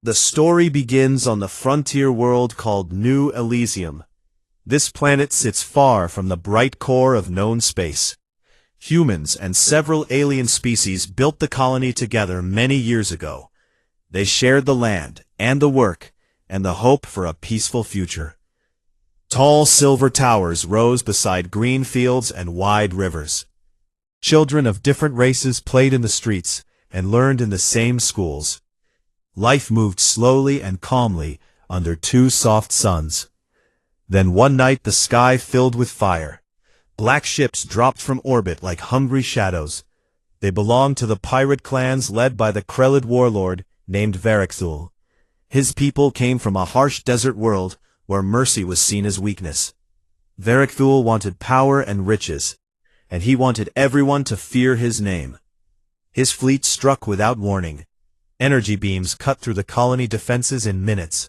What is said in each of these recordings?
The story begins on the frontier world called New Elysium. This planet sits far from the bright core of known space. Humans and several alien species built the colony together many years ago. They shared the land and the work and the hope for a peaceful future. Tall silver towers rose beside green fields and wide rivers. Children of different races played in the streets and learned in the same schools. Life moved slowly and calmly under two soft suns. Then one night the sky filled with fire. Black ships dropped from orbit like hungry shadows. They belonged to the pirate clans led by the Krellid warlord named Varexul. His people came from a harsh desert world where mercy was seen as weakness. Varexul wanted power and riches, and he wanted everyone to fear his name. His fleet struck without warning. Energy beams cut through the colony defenses in minutes.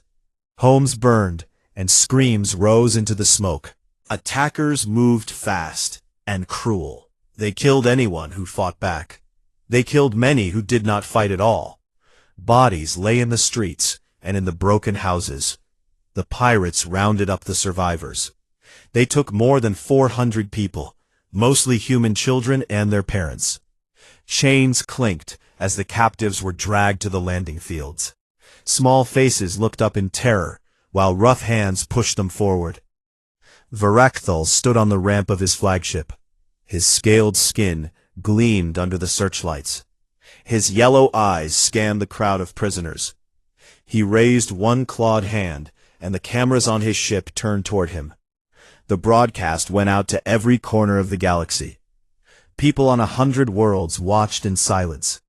Homes burned, and screams rose into the smoke. Attackers moved fast and cruel. They killed anyone who fought back. They killed many who did not fight at all. Bodies lay in the streets and in the broken houses. The pirates rounded up the survivors. They took more than 400 people, mostly human children and their parents. Chains clinked as the captives were dragged to the landing fields. Small faces looked up in terror, while rough hands pushed them forward. Varexul stood on the ramp of his flagship. His scaled skin gleamed under the searchlights. His yellow eyes scanned the crowd of prisoners. He raised one clawed hand, and the cameras on his ship turned toward him. The broadcast went out to every corner of the galaxy. People on 100 worlds watched in silence.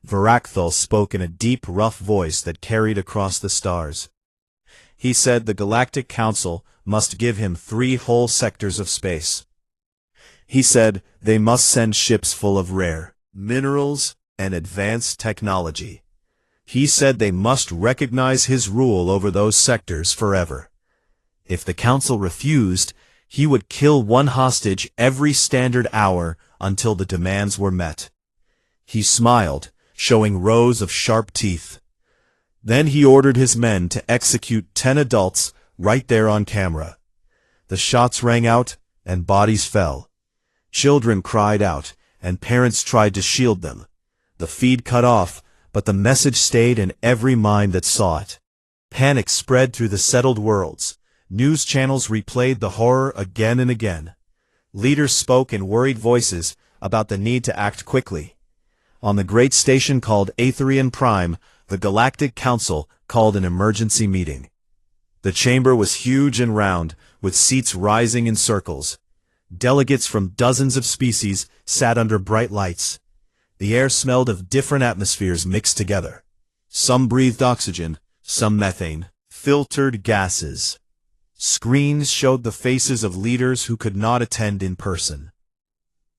Varexul spoke in a deep, rough voice that carried across the stars. He said the Galactic Council must give him 3 whole sectors of space. He said they must send ships full of rare minerals and advanced technology. He said they must recognize his rule over those sectors forever. If the Council refused, he would kill one hostage every standard hour until the demands were met. He smiled, showing rows of sharp teeth. Then he ordered his men to execute 10 adults right there on camera. The shots rang out, and bodies fell. Children cried out, and parents tried to shield them. The feed cut off, but the message stayed in every mind that saw it. Panic spread through the settled worlds. News channels replayed the horror again and again. Leaders spoke in worried voices about the need to act quickly. On the great station called Aetherian Prime, the Galactic Council called an emergency meeting. The chamber was huge and round, with seats rising in circles. Delegates from dozens of species sat under bright lights. The air smelled of different atmospheres mixed together. Some breathed oxygen, some methane, filtered gases. Screens showed the faces of leaders who could not attend in person.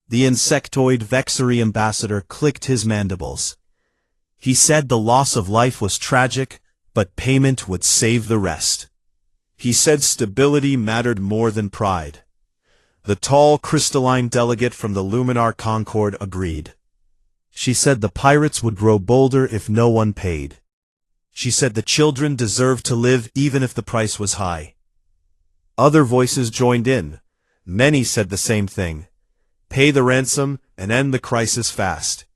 The insectoid Vexery ambassador clicked his mandibles. He said the loss of life was tragic, but payment would save the rest. He said stability mattered more than pride. The tall crystalline delegate from the Luminar Concord agreed. She said the pirates would grow bolder if no one paid. She said the children deserved to live even if the price was high. Other voices joined in. Many said the same thing. Pay the ransom and end the crisis fast.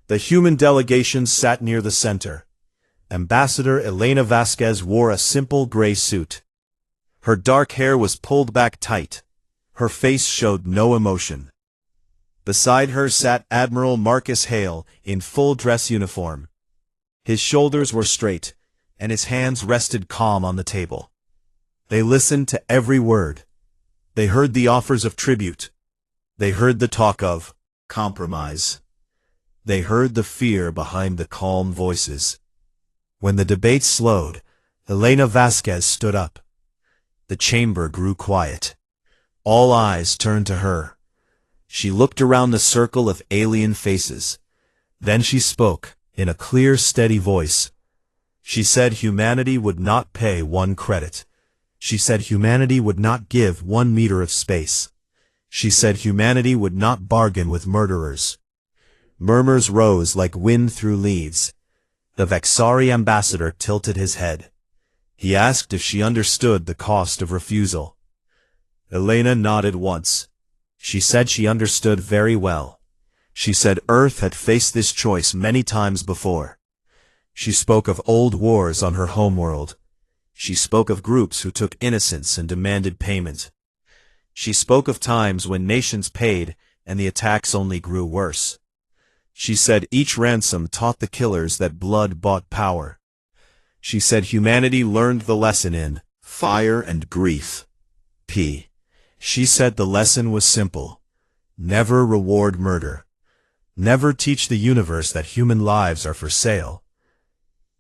The human delegation sat near the center. Ambassador Elena Vasquez wore a simple gray suit. Her dark hair was pulled back tight. Her face showed no emotion. Beside her sat Admiral Marcus Hale in full dress uniform. His shoulders were straight, and his hands rested calm on the table. They listened to every word. They heard the offers of tribute. They heard the talk of compromise. They heard the fear behind the calm voices. When the debate slowed, Elena Vasquez stood up. The chamber grew quiet. All eyes turned to her. She looked around the circle of alien faces. Then she spoke, in a clear, steady voice. She said humanity would not pay 1 credit. She said humanity would not give 1 meter of space. She said humanity would not bargain with murderers. Murmurs rose like wind through leaves. The Vexari ambassador tilted his head. He asked if she understood the cost of refusal. Elena nodded once. She said she understood very well. She said Earth had faced this choice many times before. She spoke of old wars on her homeworld. She spoke of groups who took innocence and demanded payment. She spoke of times when nations paid and the attacks only grew worse. She said each ransom taught the killers that blood bought power. She said humanity learned the lesson in fire and grief. She said the lesson was simple. Never reward murder. Never teach the universe that human lives are for sale.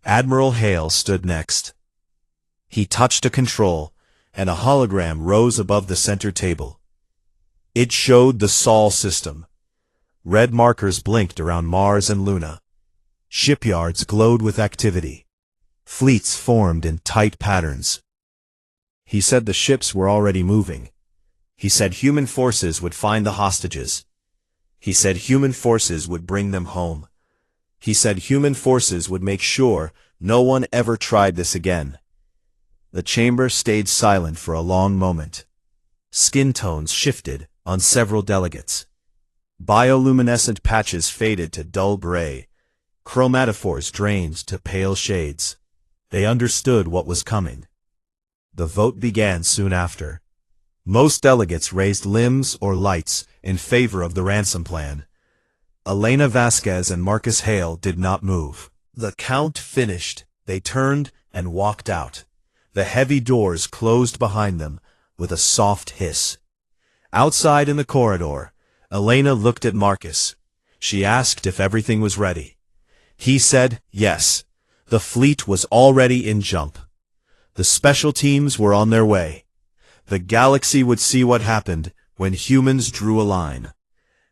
Admiral Hale stood next. He touched a control, and a hologram rose above the center table. It showed the Sol system. Red markers blinked around Mars and Luna. Shipyards glowed with activity. Fleets formed in tight patterns. He said the ships were already moving. He said human forces would find the hostages. He said human forces would bring them home. He said human forces would make sure no one ever tried this again. The chamber stayed silent for a long moment. Skin tones shifted on several delegates. Bioluminescent patches faded to dull gray. Chromatophores drained to pale shades. They understood what was coming. The vote began soon after. Most delegates raised limbs or lights in favor of the ransom plan. Elena Vasquez and Marcus Hale did not move. The count finished. They turned and walked out. The heavy doors closed behind them with a soft hiss. Outside in the corridor, Elena looked at Marcus. She asked if everything was ready. He said yes. The fleet was already in jump. The special teams were on their way. The galaxy would see what happened when humans drew a line.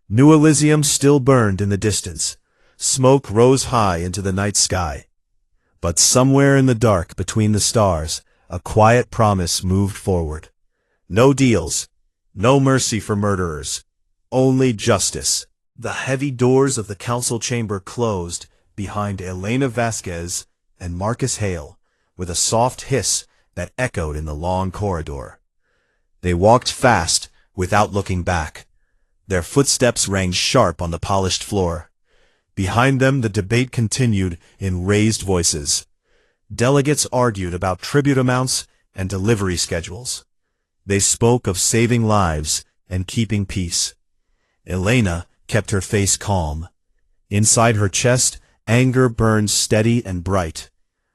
New Elysium still burned in the distance. Smoke rose high into the night sky. But somewhere in the dark between the stars, a quiet promise moved forward. No deals. No mercy for murderers. Only justice. The heavy doors of the council chamber closed behind Elena Vasquez and Marcus Hale, with a soft hiss that echoed in the long corridor. They walked fast, without looking back. Their footsteps rang sharp on the polished floor. Behind them the debate continued in raised voices. Delegates argued about tribute amounts and delivery schedules. They spoke of saving lives and keeping peace. Elena kept her face calm. Inside her chest, anger burned steady and bright.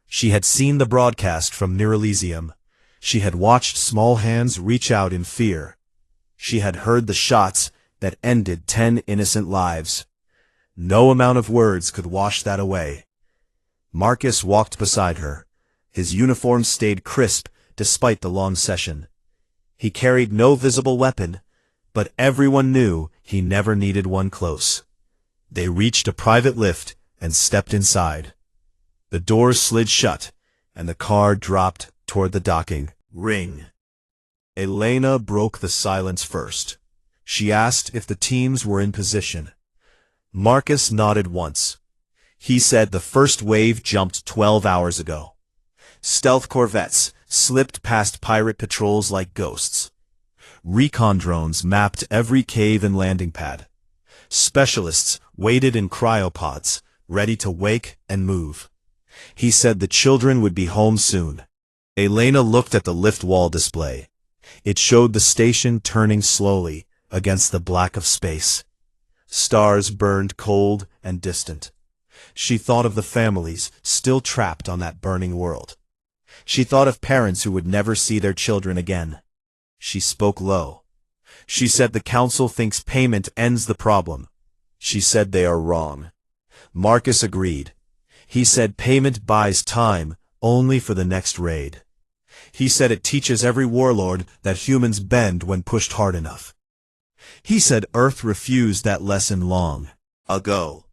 She had seen the broadcast from New Elysium. She had watched small hands reach out in fear. She had heard the shots that ended 10 innocent lives. No amount of words could wash that away. Marcus walked beside her. His uniform stayed crisp despite the long session. He carried no visible weapon, but everyone knew he never needed one close. They reached a private lift and stepped inside. The doors slid shut, and the car dropped toward the docking. Ring. Elena broke the silence first. She asked if the teams were in position. Marcus nodded once. He said the first wave jumped 12 hours ago. Stealth corvettes slipped past pirate patrols like ghosts. Recon drones mapped every cave and landing pad. Specialists waited in cryopods, ready to wake and move. He said the children would be home soon. Elena looked at the lift wall display. It showed the station turning slowly against the black of space. Stars burned cold and distant. She thought of the families still trapped on that burning world. She thought of parents who would never see their children again. She spoke low. She said the council thinks payment ends the problem. She said they are wrong. Marcus agreed. He said payment buys time only for the next raid. He said it teaches every warlord that humans bend when pushed hard enough. He said Earth refused that lesson long ago.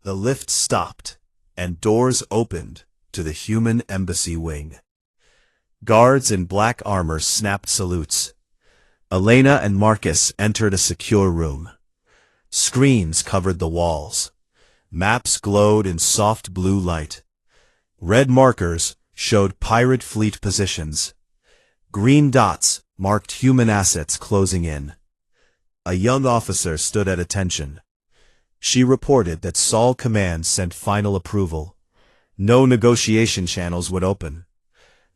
The lift stopped, and doors opened to the human embassy wing. Guards in black armor snapped salutes. Elena and Marcus entered a secure room. Screens covered the walls. Maps glowed in soft blue light. Red markers showed pirate fleet positions. Green dots marked human assets closing in. A young officer stood at attention. She reported that Sol Command sent final approval. No negotiation channels would open.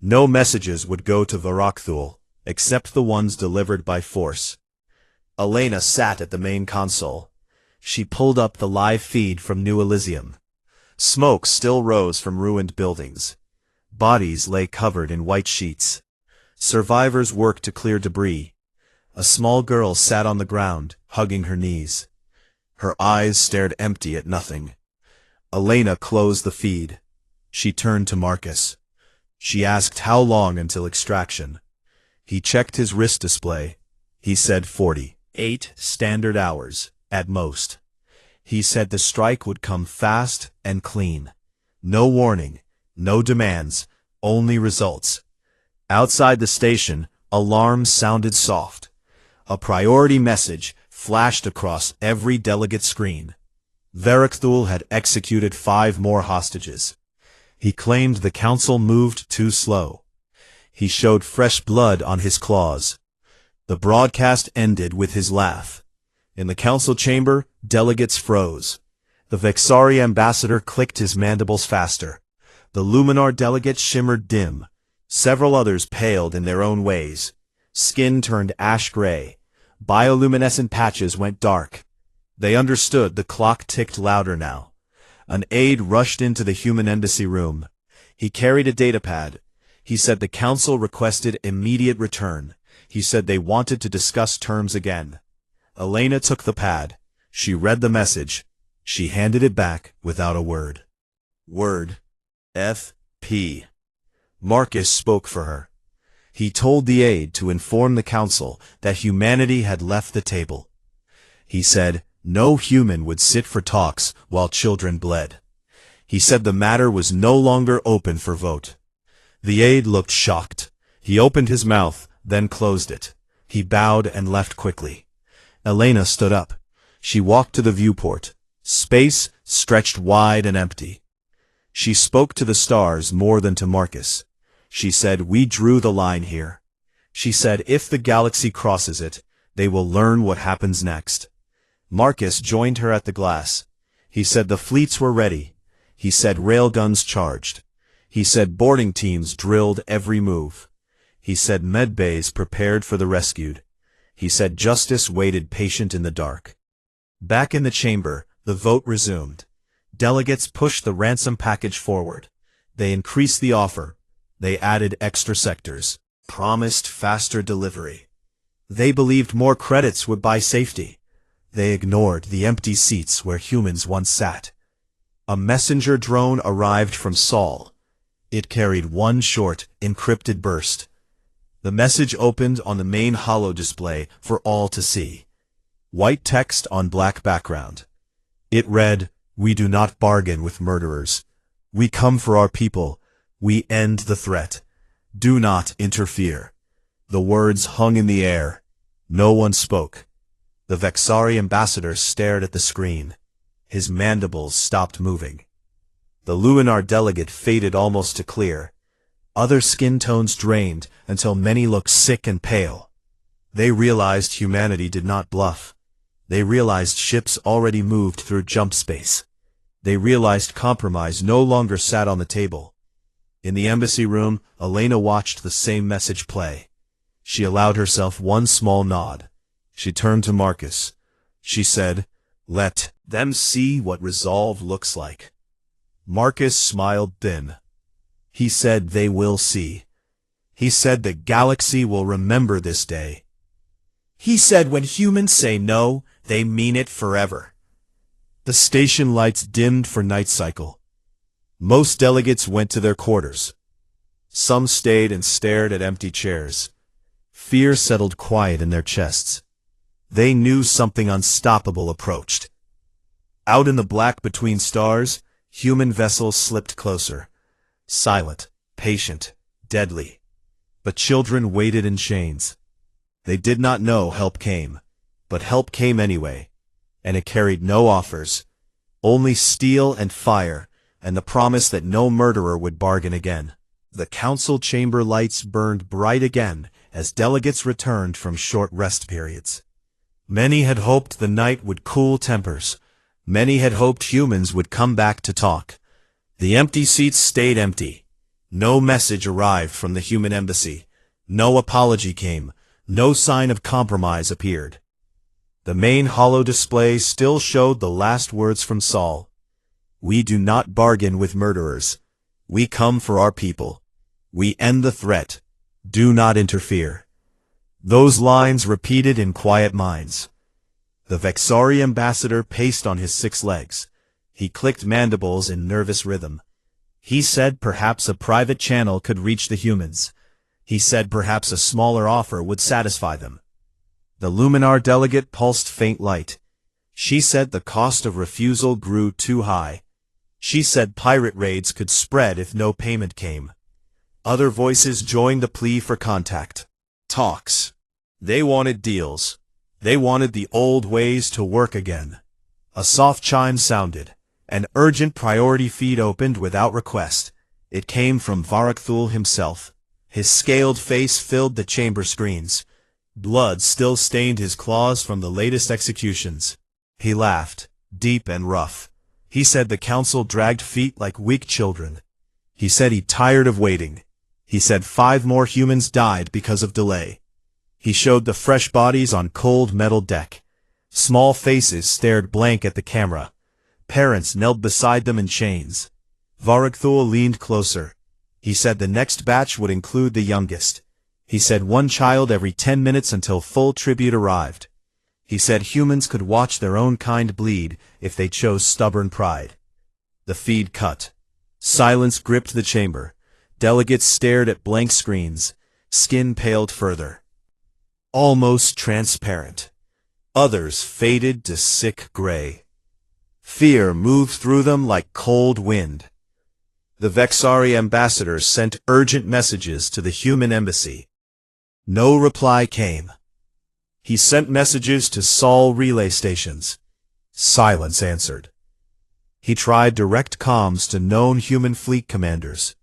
No messages would go to Varakthul, except the ones delivered by force. Elena sat at the main console. She pulled up the live feed from New Elysium. Smoke still rose from ruined buildings. Bodies lay covered in white sheets. Survivors worked to clear debris. A small girl sat on the ground, hugging her knees. Her eyes stared empty at nothing. Elena closed the feed. She turned to Marcus. She asked how long until extraction. He checked his wrist display. He said 48 standard hours, at most. He said the strike would come fast and clean. No warning, no demands, only results. Outside the station, alarms sounded soft. A priority message flashed across every delegate screen. Varakthul had executed 5 more hostages. He claimed the council moved too slow. He showed fresh blood on his claws. The broadcast ended with his laugh. In the council chamber, delegates froze. The Vexari ambassador clicked his mandibles faster. The Luminar delegate shimmered dim. Several others paled in their own ways. Skin turned ash-gray. Bioluminescent patches went dark. They understood the clock ticked louder now. An aide rushed into the human embassy room. He carried a datapad. He said the council requested immediate return. He said they wanted to discuss terms again. Elena took the pad. She read the message. She handed it back without a word. Word. F.P. Marcus spoke for her. He told the aide to inform the council that humanity had left the table. He said no human would sit for talks while children bled. He said the matter was no longer open for vote. The aide looked shocked. He opened his mouth, then closed it. He bowed and left quickly. Elena stood up. She walked to the viewport. Space stretched wide and empty. She spoke to the stars more than to Marcus. She said, "We drew the line here." She said, "If the galaxy crosses it, they will learn what happens next." Marcus joined her at the glass. He said the fleets were ready. He said railguns charged. He said boarding teams drilled every move. He said medbays prepared for the rescued. He said justice waited patient in the dark. Back in the chamber, the vote resumed. Delegates pushed the ransom package forward. They increased the offer. They added extra sectors. Promised faster delivery. They believed more credits would buy safety. They ignored the empty seats where humans once sat. A messenger drone arrived from Sol. It carried one short, encrypted burst. The message opened on the main holo display for all to see. White text on black background. It read, "We do not bargain with murderers. We come for our people. We end the threat. Do not interfere." The words hung in the air. No one spoke. The Vexari ambassador stared at the screen. His mandibles stopped moving. The Luminar delegate faded almost to clear. Other skin tones drained until many looked sick and pale. They realized humanity did not bluff. They realized ships already moved through jump space. They realized compromise no longer sat on the table. In the embassy room, Elena watched the same message play. She allowed herself one small nod. She turned to Marcus. She said, "Let them see what resolve looks like." Marcus smiled thin. He said they will see. He said the galaxy will remember this day. He said when humans say no, they mean it forever. The station lights dimmed for night cycle. Most delegates went to their quarters. Some stayed and stared at empty chairs. Fear settled quiet in their chests. They knew something unstoppable approached. Out in the black between stars, human vessels slipped closer. Silent, patient, deadly. But children waited in chains. They did not know help came, but help came anyway, and it carried no offers, Only steel and fire, and the promise that no murderer would bargain again. The council chamber lights burned bright again as delegates returned from short rest periods. Many had hoped the night would cool tempers. Many had hoped humans would come back to talk. The empty seats stayed empty. No message arrived from the human embassy. No apology came. No sign of compromise appeared. The main holo display still showed the last words from Saul. "We do not bargain with murderers. We come for our people. We end the threat. Do not interfere." Those lines repeated in quiet minds. The Vexari ambassador paced on his 6 legs. He clicked mandibles in nervous rhythm. He said perhaps a private channel could reach the humans. He said perhaps a smaller offer would satisfy them. The Luminar delegate pulsed faint light. She said the cost of refusal grew too high. She said pirate raids could spread if no payment came. Other voices joined the plea for contact. Talks. They wanted deals. They wanted the old ways to work again. A soft chime sounded. An urgent priority feed opened without request. It came from Varakthul himself. His scaled face filled the chamber screens. Blood still stained his claws from the latest executions. He laughed, deep and rough. He said the council dragged feet like weak children. He said he tired of waiting. He said 5 more humans died because of delay. He showed the fresh bodies on cold metal deck. Small faces stared blank at the camera. Parents knelt beside them in chains. Varakthul leaned closer. He said the next batch would include the youngest. He said 1 child every 10 minutes until full tribute arrived. He said humans could watch their own kind bleed if they chose stubborn pride. The feed cut. Silence gripped the chamber. Delegates stared at blank screens. Skin paled further. Almost transparent. Others faded to sick gray. Fear moved through them like cold wind. The Vexari ambassador sent urgent messages to the human embassy. No reply came. He sent messages to Sol relay stations. Silence answered. He tried direct comms to known human fleet commanders.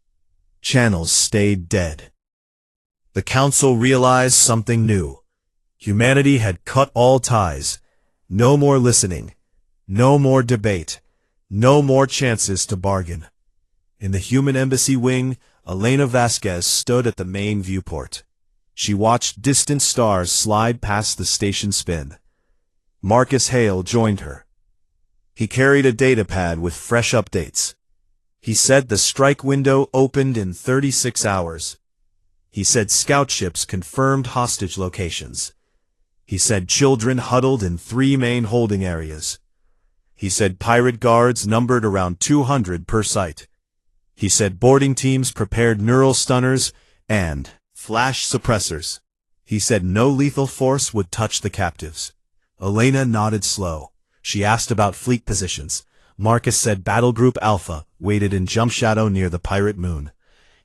Channels stayed dead. The council realized something new. Humanity had cut all ties. No more listening. No more debate. No more chances to bargain. In the human embassy wing, Elena Vasquez stood at the main viewport. She watched distant stars slide past the station spin. Marcus Hale joined her. He carried a datapad with fresh updates. He said the strike window opened in 36 hours. He said scout ships confirmed hostage locations. He said children huddled in 3 main holding areas. He said pirate guards numbered around 200 per site. He said boarding teams prepared neural stunners and flash suppressors. He said no lethal force would touch the captives. Elena nodded slow. She asked about fleet positions. Marcus said Battle Group Alpha waited in jump shadow near the pirate moon.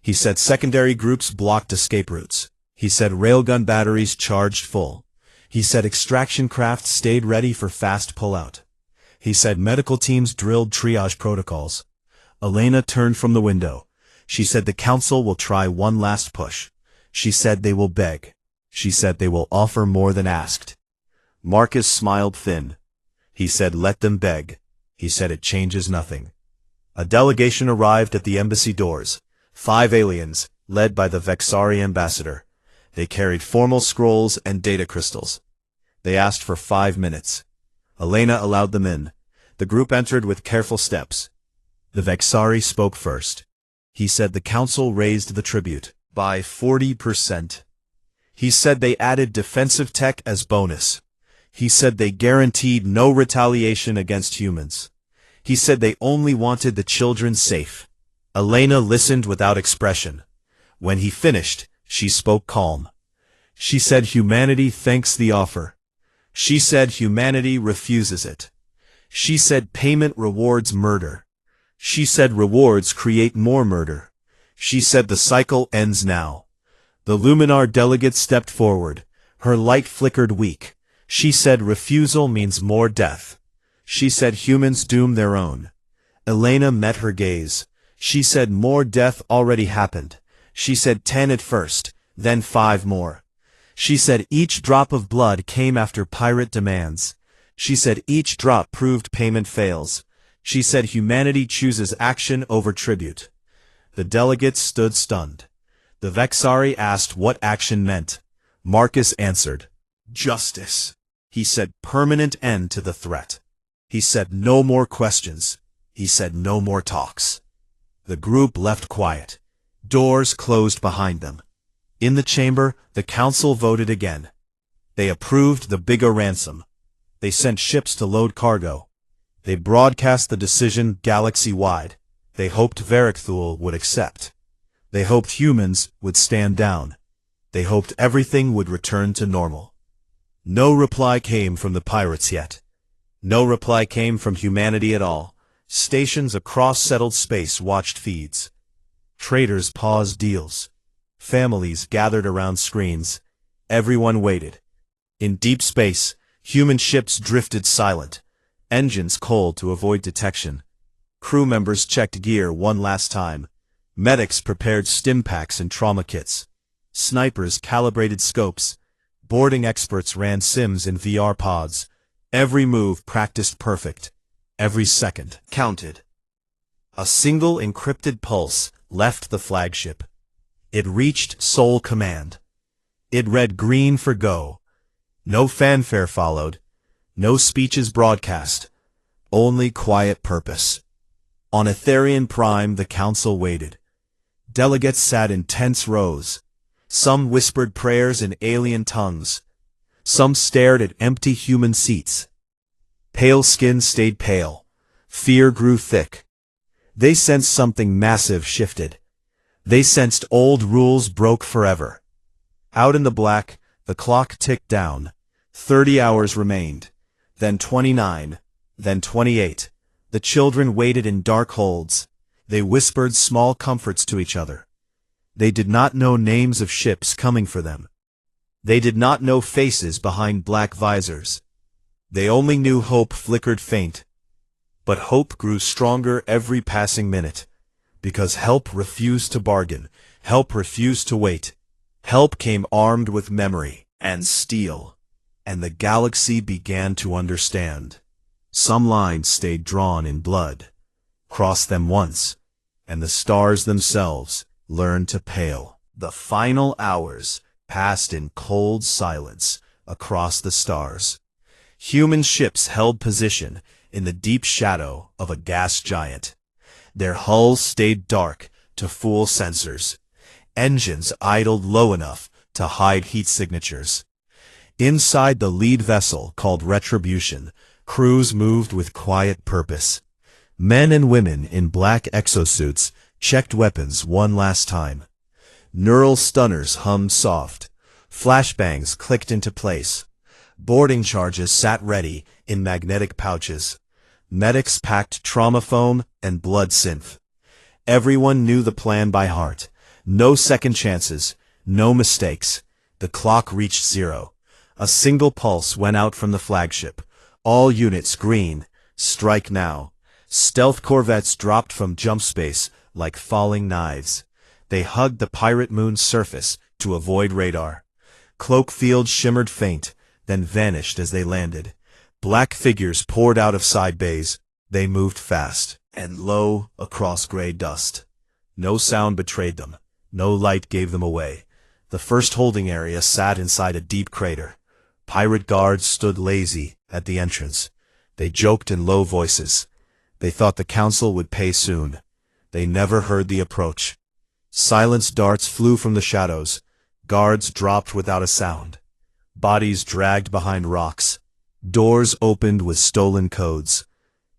He said secondary groups blocked escape routes. He said railgun batteries charged full. He said extraction craft stayed ready for fast pullout. He said medical teams drilled triage protocols. Elena turned from the window. She said the council will try one last push. She said they will beg. She said they will offer more than asked. Marcus smiled thin. He said let them beg. He said it changes nothing. A delegation arrived at the embassy doors. 5 aliens, led by the Vexari ambassador. They carried formal scrolls and data crystals. They asked for 5 minutes. Elena allowed them in. The group entered with careful steps. The Vexari spoke first. He said the council raised the tribute by 40%. He said they added defensive tech as bonus. He said they guaranteed no retaliation against humans. He said they only wanted the children safe. Elena listened without expression. When he finished, she spoke calm. She said humanity thanks the offer. She said humanity refuses it. She said payment rewards murder. She said rewards create more murder. She said the cycle ends now. The Luminar delegate stepped forward. Her light flickered weak. She said refusal means more death. She said humans doom their own. Elena met her gaze. She said more death already happened. She said 10 at first, then 5 more. She said each drop of blood came after pirate demands. She said each drop proved payment fails. She said humanity chooses action over tribute. The delegates stood stunned. The Vexari asked what action meant. Marcus answered, "Justice." He said permanent end to the threat. He said no more questions. He said no more talks. The group left quiet. Doors closed behind them. In the chamber, the council voted again. They approved the bigger ransom. They sent ships to load cargo. They broadcast the decision galaxy-wide. They hoped Varicthul would accept. They hoped humans would stand down. They hoped everything would return to normal. No reply came from the pirates yet. No reply came from humanity at all. Stations across settled space watched feeds. Traders paused deals. Families gathered around screens. Everyone waited. In deep space, human ships drifted silent, engines cold to avoid detection. Crew members checked gear one last time. Medics prepared stim packs and trauma kits. Snipers calibrated scopes. Boarding experts ran sims in VR pods. Every move practiced perfect. Every second counted. A single encrypted pulse left the flagship. It reached Sole Command. It read green for go. No fanfare followed. No speeches broadcast. Only quiet purpose. On Etherian Prime, the council waited. Delegates sat in tense rows. Some whispered prayers in alien tongues. Some stared at empty human seats. Pale skin stayed pale. Fear grew thick. They sensed something massive shifted. They sensed old rules broke forever. Out in the black, the clock ticked down. 30 hours remained. Then 29. Then 28. The children waited in dark holds. They whispered small comforts to each other. They did not know names of ships coming for them. They did not know faces behind black visors. They only knew hope flickered faint. But hope grew stronger every passing minute. Because help refused to bargain. Help refused to wait. Help came armed with memory and steel. And the galaxy began to understand. Some lines stayed drawn in blood. Cross them once, and the stars themselves learned to pale. The final hours passed in cold silence across the stars. Human ships held position in the deep shadow of a gas giant. Their hulls stayed dark to fool sensors. Engines idled low enough to hide heat signatures. Inside the lead vessel, called Retribution, crews moved with quiet purpose. Men and women in black exosuits checked weapons one last time. Neural stunners hummed soft. Flashbangs clicked into place. Boarding charges sat ready in magnetic pouches. Medics packed trauma foam and blood synth. Everyone knew the plan by heart. No second chances, no mistakes. The clock reached 0. A single pulse went out from the flagship. All units green. Strike now. Stealth corvettes dropped from jump space like falling knives. They hugged the pirate moon's surface to avoid radar. Cloak fields shimmered faint, then vanished as they landed. Black figures poured out of side bays. They moved fast and low across gray dust. No sound betrayed them. No light gave them away. The first holding area sat inside a deep crater. Pirate guards stood lazy at the entrance. They joked in low voices. They thought the council would pay soon. They never heard the approach. Silence darts flew from the shadows. Guards dropped without a sound. Bodies dragged behind rocks. Doors opened with stolen codes.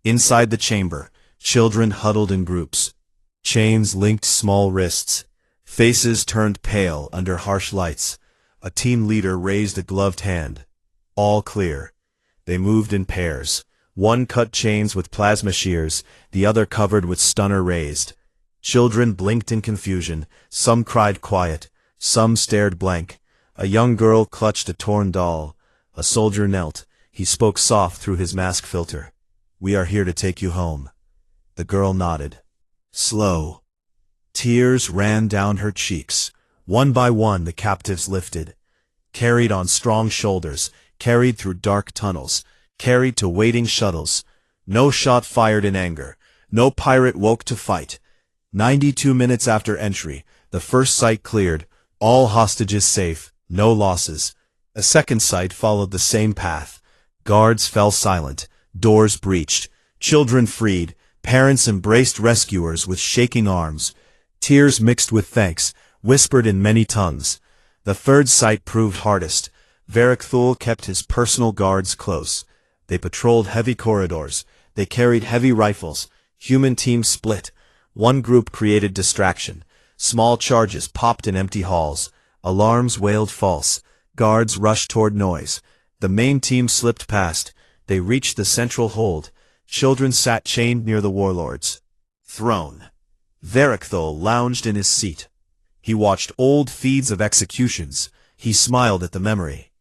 Inside the chamber, children huddled in groups. Chains linked small wrists. Faces turned pale under harsh lights. A team leader raised a gloved hand. All clear. They moved in pairs. One cut chains with plasma shears, the other covered with stunner raised. Children blinked in confusion. Some cried quiet. Some stared blank. A young girl clutched a torn doll. A soldier knelt. He spoke soft through his mask filter. "We are here to take you home." The girl nodded. Slow. Tears ran down her cheeks. One by one the captives lifted, carried on strong shoulders, carried through dark tunnels, carried to waiting shuttles. No shot fired in anger. No pirate woke to fight. 92 minutes after entry, the first sight cleared, all hostages safe, no losses. A second sight followed the same path. Guards fell silent, doors breached, children freed, parents embraced rescuers with shaking arms. Tears mixed with thanks, whispered in many tongues. The third sight proved hardest. Varric kept his personal guards close. They patrolled heavy corridors. They carried heavy rifles. Human teams split. One group created distraction. Small charges popped in empty halls. Alarms wailed false. Guards rushed toward noise. The main team slipped past. They reached the central hold. Children sat chained near the warlord's throne. Varric lounged in his seat. He watched old feeds of executions. He smiled at the memory.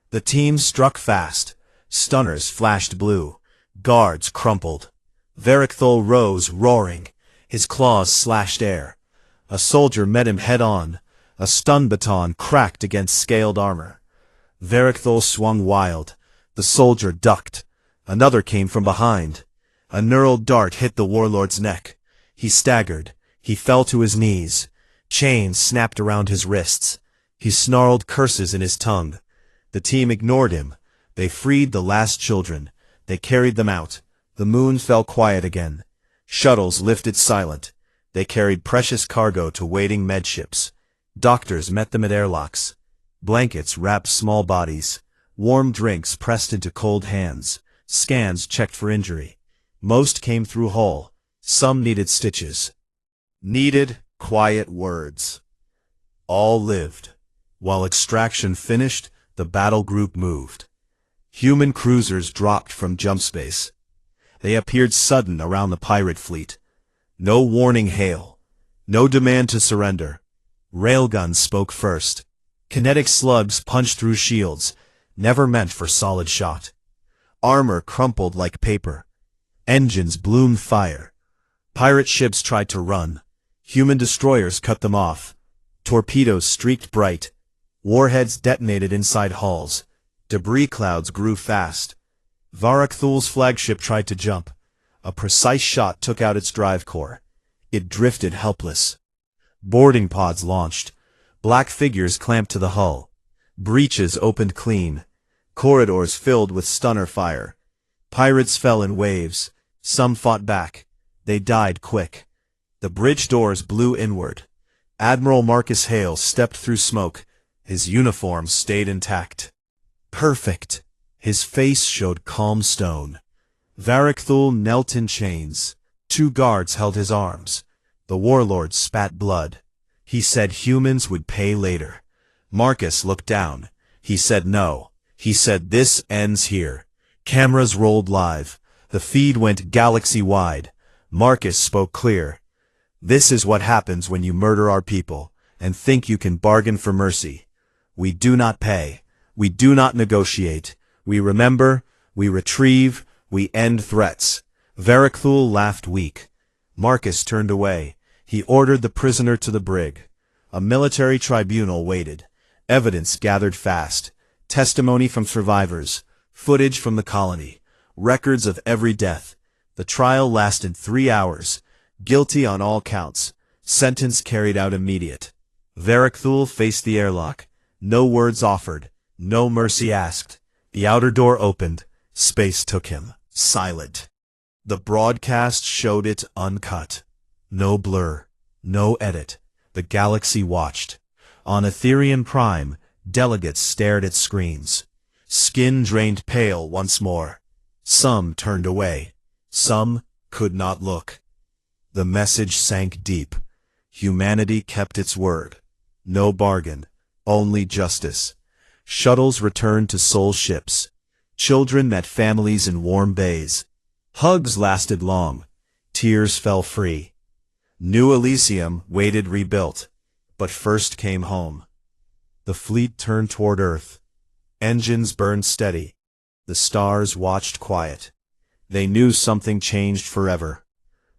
The team struck fast. Stunners flashed blue. Guards crumpled. Varric rose, roaring. His claws slashed air. A soldier met him head-on. A stun baton cracked against scaled armor. Varric swung wild. The soldier ducked. Another came from behind. A knurled dart hit the warlord's neck. He staggered. He fell to his knees. Chains snapped around his wrists. He snarled curses in his tongue. The team ignored him. They freed the last children. They carried them out. The moon fell quiet again. Shuttles lifted silent. They carried precious cargo to waiting medships. Doctors met them at airlocks. Blankets wrapped small bodies. Warm drinks pressed into cold hands. Scans checked for injury. Most came through whole. Some needed stitches. Needed quiet words. All lived. While extraction finished, the battle group moved. Human cruisers dropped from jump space. They appeared sudden around the pirate fleet. No warning hail. No demand to surrender. Railguns spoke first. Kinetic slugs punched through shields, never meant for solid shot. Armor crumpled like paper. Engines bloomed fire. Pirate ships tried to run. Human destroyers cut them off. Torpedoes streaked bright. Warheads detonated inside hulls. Debris clouds grew fast. Varric flagship tried to jump. A precise shot took out its drive core. It drifted helpless. Boarding pods launched. Black figures clamped to the hull. Breaches opened clean. Corridors filled with stunner fire. Pirates fell in waves. Some fought back. They died quick. The bridge doors blew inward. Admiral Marcus Hale stepped through smoke. His uniform stayed intact. Perfect. His face showed calm stone. Varric knelt in chains. 2 guards held his arms. The warlord spat blood. He said humans would pay later. Marcus looked down. He said no. He said this ends here. Cameras rolled live. The feed went galaxy-wide. Marcus spoke clear. This is what happens when you murder our people, and think you can bargain for mercy. We do not pay. We do not negotiate. We remember. We retrieve. We end threats. Varric laughed weak. Marcus turned away. He ordered the prisoner to the brig. A military tribunal waited. Evidence gathered fast. Testimony from survivors. Footage from the colony. Records of every death. The trial lasted 3 hours. Guilty on all counts. Sentence carried out immediate. Varric faced the airlock. No words offered. No mercy asked. The outer door opened. Space took him. Silent. The broadcast showed it uncut. No blur. No edit. The galaxy watched. On Etherian Prime, delegates stared at screens. Skin drained pale once more. Some turned away. Some could not look. The message sank deep. Humanity kept its word. No bargain. Only justice. Shuttles returned to soul ships. Children met families in warm bays. Hugs lasted long. Tears fell free. New Elysium waited rebuilt. But first came home. The fleet turned toward Earth. Engines burned steady. The stars watched quiet. They knew something changed forever.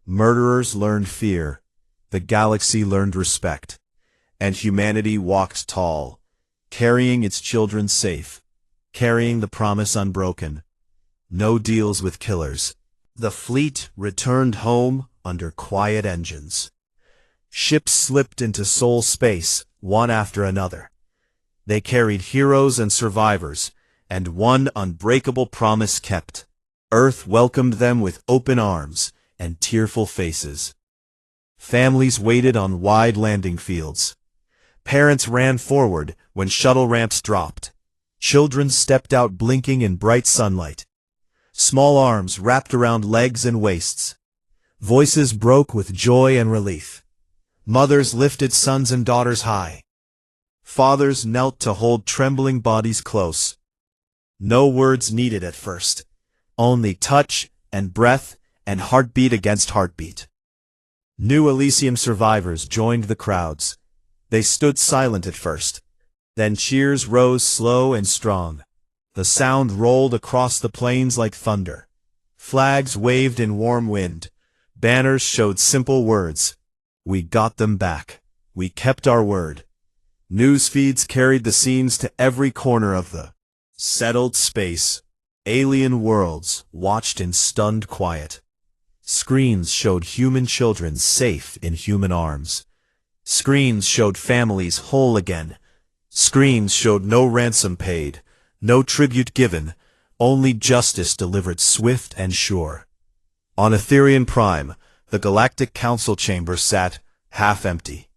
Murderers learned fear, the galaxy learned respect, and humanity walked tall, carrying its children safe, carrying the promise unbroken. No deals with killers. The fleet returned home under quiet engines. Ships slipped into soul space, one after another. They carried heroes and survivors, and one unbreakable promise kept. Earth welcomed them with open arms and tearful faces. Families waited on wide landing fields. Parents ran forward when shuttle ramps dropped. Children stepped out blinking in bright sunlight. Small arms wrapped around legs and waists. Voices broke with joy and relief. Mothers lifted sons and daughters high. Fathers knelt to hold trembling bodies close. No words needed at first. Only touch and breath and heartbeat against heartbeat. New Elysium survivors joined the crowds. They stood silent at first. Then cheers rose slow and strong. The sound rolled across the plains like thunder. Flags waved in warm wind. Banners showed simple words. We got them back. We kept our word. News feeds carried the scenes to every corner of the settled space. Alien worlds watched in stunned quiet. Screens showed human children safe in human arms. Screens showed families whole again. Screens showed no ransom paid, no tribute given, only justice delivered swift and sure. On Etherian Prime, the Galactic Council chamber sat half empty.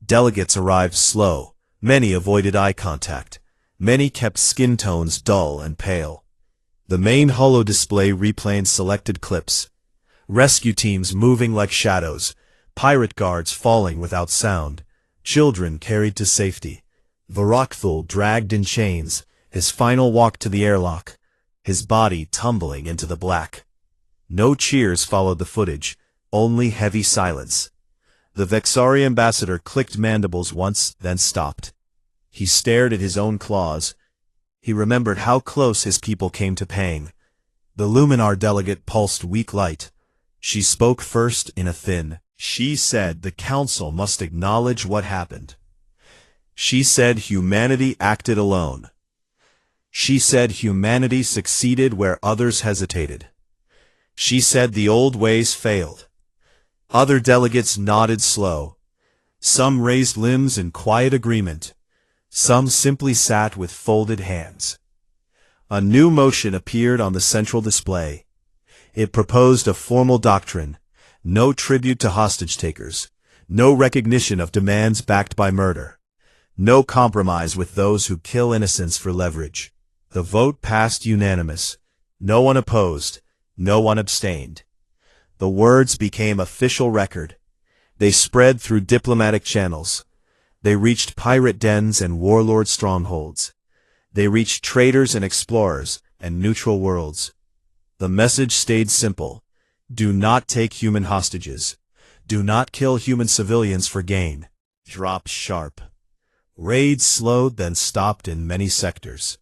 Delegates arrived slow. Many avoided eye contact. Many kept skin tones dull and pale. The main holo display replayed selected clips. Rescue teams moving like shadows. Pirate guards falling without sound. Children carried to safety. Varakthul dragged in chains, his final walk to the airlock, his body tumbling into the black. No cheers followed the footage, only heavy silence. The Vexari ambassador clicked mandibles once, then stopped. He stared at his own claws. He remembered how close his people came to paying. The Luminar delegate pulsed weak light. She spoke first in a thin. She said the council must acknowledge what happened. She said humanity acted alone. She said humanity succeeded where others hesitated. She said the old ways failed. Other delegates nodded slow. Some raised limbs in quiet agreement. Some simply sat with folded hands. A new motion appeared on the central display. It proposed a formal doctrine. No tribute to hostage-takers. No recognition of demands backed by murder. No compromise with those who kill innocents for leverage. The vote passed unanimous. No one opposed. No one abstained. The words became official record. They spread through diplomatic channels. They reached pirate dens and warlord strongholds. They reached traders and explorers and neutral worlds. The message stayed simple. Do not take human hostages. Do not kill human civilians for gain. Drop sharp. Raids slowed then stopped in many sectors.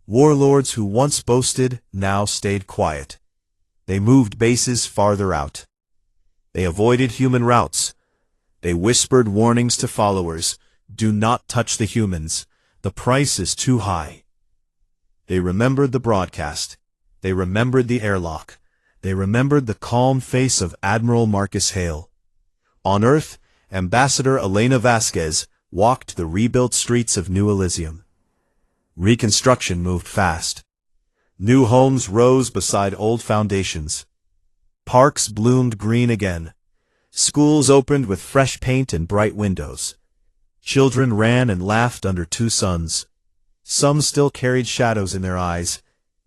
Warlords who once boasted now stayed quiet. They moved bases farther out. They avoided human routes. They whispered warnings to followers. Do not touch the humans. The price is too high. They remembered the broadcast. They remembered the airlock. They remembered the calm face of Admiral Marcus Hale. On Earth, Ambassador Elena Vasquez walked the rebuilt streets of New Elysium. Reconstruction moved fast. New homes rose beside old foundations. Parks bloomed green again. Schools opened with fresh paint and bright windows. Children ran and laughed under two suns. Some still carried shadows in their eyes,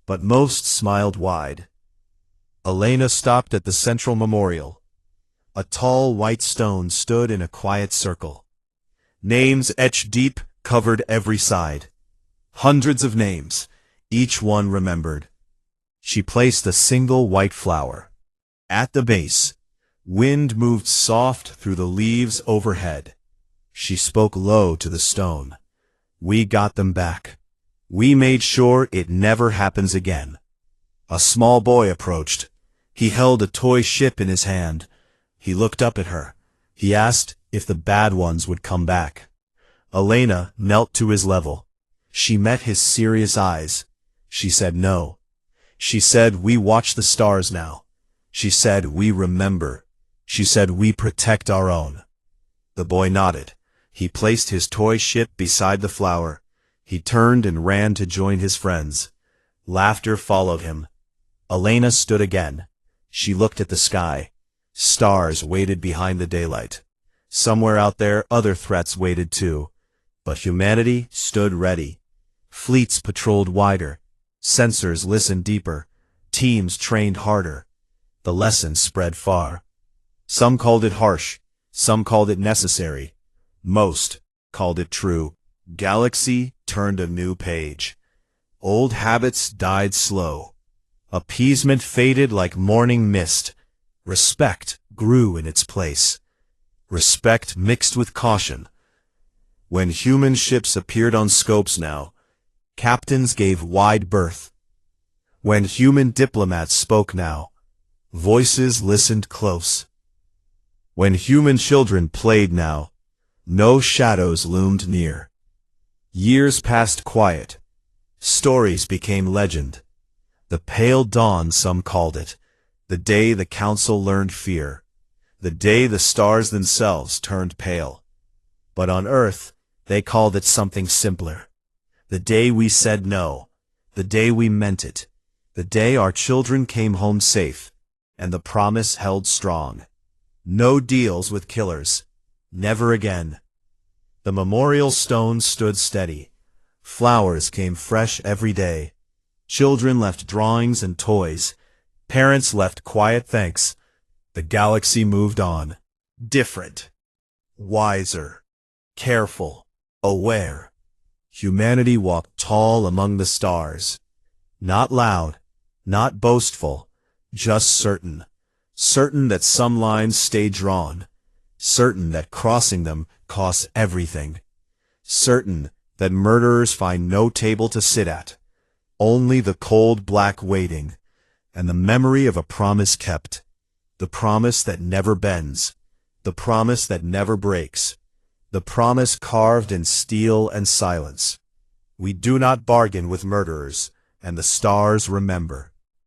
but most smiled wide. Elena stopped at the central memorial. A tall white stone stood in a quiet circle. Names etched deep covered every side. Hundreds of names, each one remembered. She placed a single white flower. At the base, wind moved soft through the leaves overhead. She spoke low to the stone. We got them back. We made sure it never happens again. A small boy approached. He held a toy ship in his hand. He looked up at her. He asked if the bad ones would come back. Elena knelt to his level. She met his serious eyes. She said no. She said, "We watch the stars now." She said, "We remember." She said, "We protect our own." The boy nodded. He placed his toy ship beside the flower. He turned and ran to join his friends. Laughter followed him. Elena stood again. She looked at the sky. Stars waited behind the daylight. Somewhere out there, other threats waited too. But humanity stood ready. Fleets patrolled wider. Sensors listened deeper. Teams trained harder. The lesson spread far. Some called it harsh. Some called it necessary. Most called it true. Galaxy turned a new page. Old habits died slow. Appeasement faded like morning mist. Respect grew in its place. Respect mixed with caution. When human ships appeared on scopes now, captains gave wide berth. When human diplomats spoke now, voices listened close. When human children played now, no shadows loomed near. Years passed quiet. Stories became legend. The pale dawn, some called it, the day the council learned fear, the day the stars themselves turned pale. But on Earth, they called it something simpler. The day we said no, the day we meant it, the day our children came home safe, and the promise held strong. No deals with killers. Never again. The memorial stone stood steady. Flowers came fresh every day. Children left drawings and toys. Parents left quiet thanks. The galaxy moved on. Different. Wiser. Careful. Aware. Humanity walked tall among the stars. Not loud. Not boastful. Just certain. Certain that some lines stay drawn. Certain that crossing them costs everything. Certain that murderers find no table to sit at. Only the cold black waiting, and the memory of a promise kept. The promise that never bends. The promise that never breaks. The promise carved in steel and silence. We do not bargain with murderers, and the stars remember.